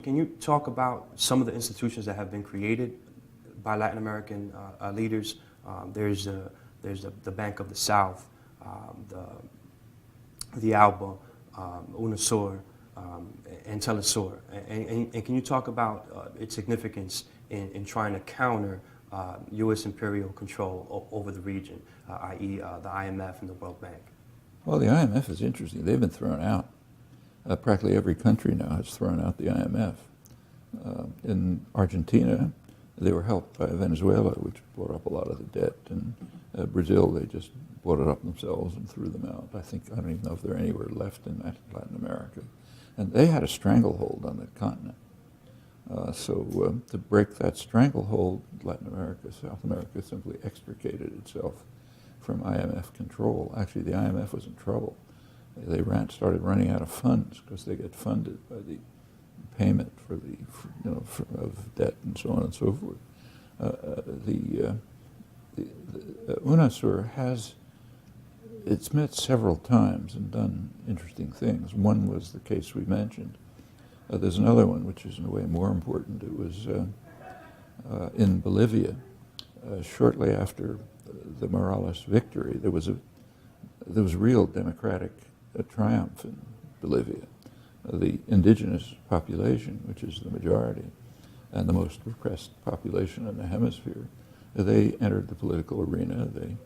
Can you talk about some of the institutions that have been created by Latin American leaders? There's the Bank of the South, the ALBA, UNASUR, and Telesur. And can you talk about its significance in trying to counter U.S. imperial control over the region, i.e. The IMF and the World Bank? Well, the IMF is interesting. They've been thrown out. Practically every country now has thrown out the IMF. In Argentina, they were helped by Venezuela, which brought up a lot of the debt. And Brazil, they just bought it up themselves and threw them out. I don't even know if they're anywhere left in Latin America. And they had a stranglehold on the continent. So to break that stranglehold, Latin America, South America simply extricated itself from IMF control. Actually, the IMF was in trouble. They started running out of funds because they get funded by the payment for the, of debt and so on and so forth. The UNASUR it's met several times and done interesting things. One was the case we mentioned. There's another one which is in a way more important. It was in Bolivia. Shortly after the Morales victory, there was real democratic triumph in Bolivia. The indigenous population, which is the majority and the most repressed population in the hemisphere, they entered the political arena. They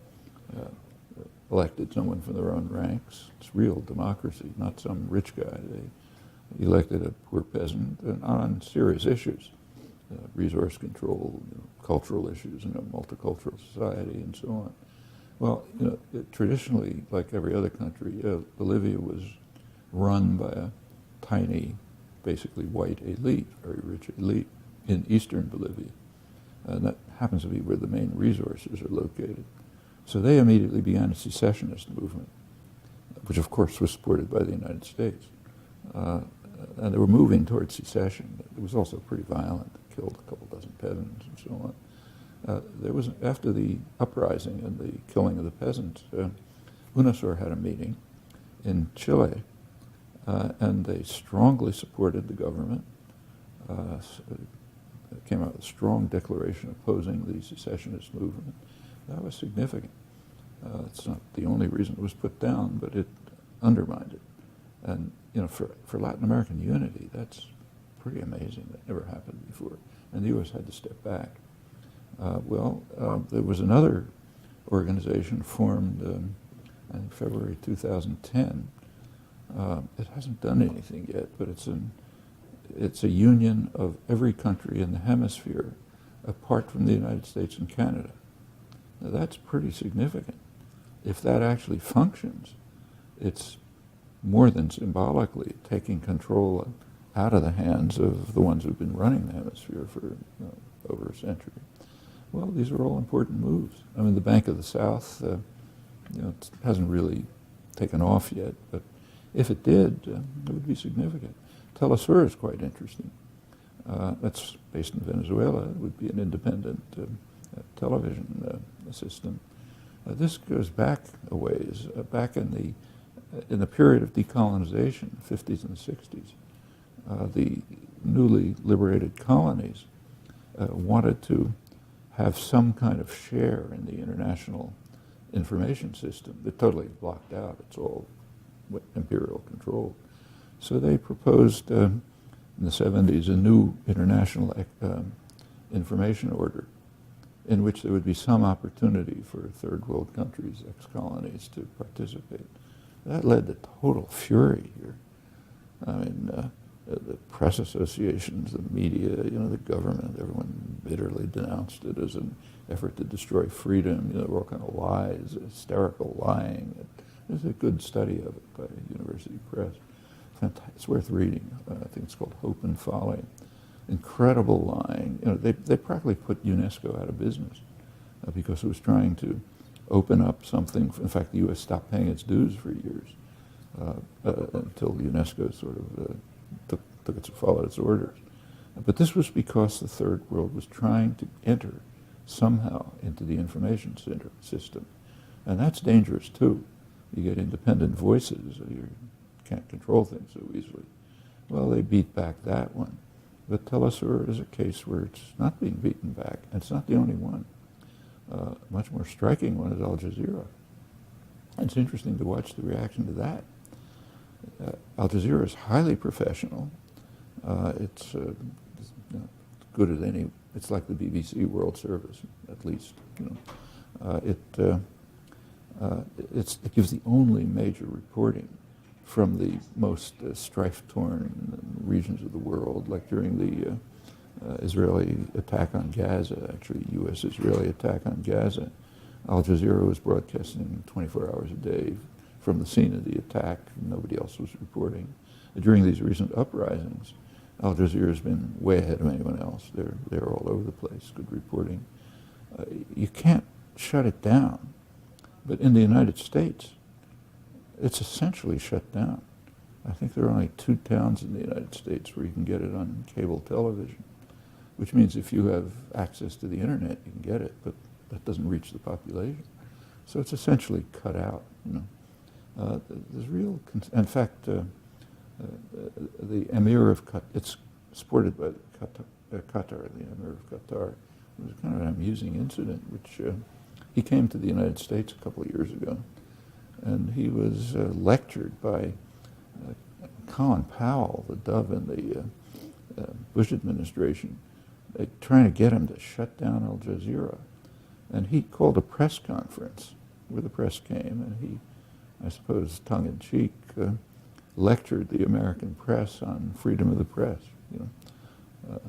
elected someone from their own ranks. It's real democracy, not some rich guy. They elected a poor peasant on serious issues, resource control, cultural issues, multicultural society, and so on. Well, traditionally, like every other country, Bolivia was run by a tiny, basically white elite, very rich elite, in eastern Bolivia. And that happens to be where the main resources are located. So they immediately began a secessionist movement, which of course was supported by the United States. And they were moving towards secession. It was also pretty violent, killed a couple dozen peasants and so on. After the uprising and the killing of the peasants, UNASUR had a meeting in Chile, and they strongly supported the government. It came out with a strong declaration opposing the secessionist movement. That was significant. It's not the only reason it was put down, but it undermined it. And for Latin American unity, that's pretty amazing. That never happened before. And the U.S. had to step back. There was another organization formed in February 2010. It hasn't done anything yet, but it's a union of every country in the hemisphere apart from the United States and Canada. Now, that's pretty significant. If that actually functions, it's more than symbolically taking control out of the hands of the ones who've been running the hemisphere for over a century. Well, these are all important moves. I mean, the Bank of the South, it hasn't really taken off yet, but if it did, it would be significant. Telesur is quite interesting. That's based in Venezuela. It would be an independent television system. This goes back a ways, back in the period of decolonization, 50s and 60s. The newly liberated colonies wanted to have some kind of share in the international information system. They're totally blocked out. It's all imperial control. So they proposed in the 70s a new international information order in which there would be some opportunity for third world countries, ex-colonies, to participate. That led to total fury here. I mean, the press associations, the media, the government, everyone bitterly denounced it as an effort to destroy freedom. There were all kind of lies, hysterical lying. There's a good study of it by University Press. It's worth reading. I think it's called Hope and Folly. Incredible lying. They practically put UNESCO out of business because it was trying to open up something. In fact, the U.S. stopped paying its dues for years until UNESCO sort of followed its orders. But this was because the Third World was trying to enter somehow into the information system. And that's dangerous too. You get independent voices, you can't control things so easily. Well, they beat back that one. But Telesur is a case where it's not being beaten back, and it's not the only one. Much more striking one is Al Jazeera. It's interesting to watch the reaction to that. Al Jazeera is highly professional. It's not good at any. It's like the BBC World Service, at least. You know, it gives the only major reporting from the most strife-torn regions of the world, like during the Israeli attack on Gaza, actually U.S.-Israeli attack on Gaza. Al Jazeera was broadcasting 24 hours a day from the scene of the attack. Nobody else was reporting. During these recent uprisings, Al Jazeera has been way ahead of anyone else. They're all over the place, good reporting. You can't shut it down. But in the United States, it's essentially shut down. I think there are only 2 towns in the United States where you can get it on cable television, which means if you have access to the internet, you can get it, but that doesn't reach the population. So it's essentially cut out. You know, there's real. In fact, the Emir of Qatar, it's supported by Qatar, the Emir of Qatar. It was kind of an amusing incident, which he came to the United States a couple of years ago, and he was lectured by Colin Powell, the dove in the Bush administration, trying to get him to shut down Al Jazeera. And he called a press conference where the press came, and he, I suppose tongue-in-cheek, lectured the American press on freedom of the press. You know,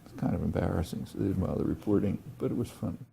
it's kind of embarrassing while they're reporting, but it was funny.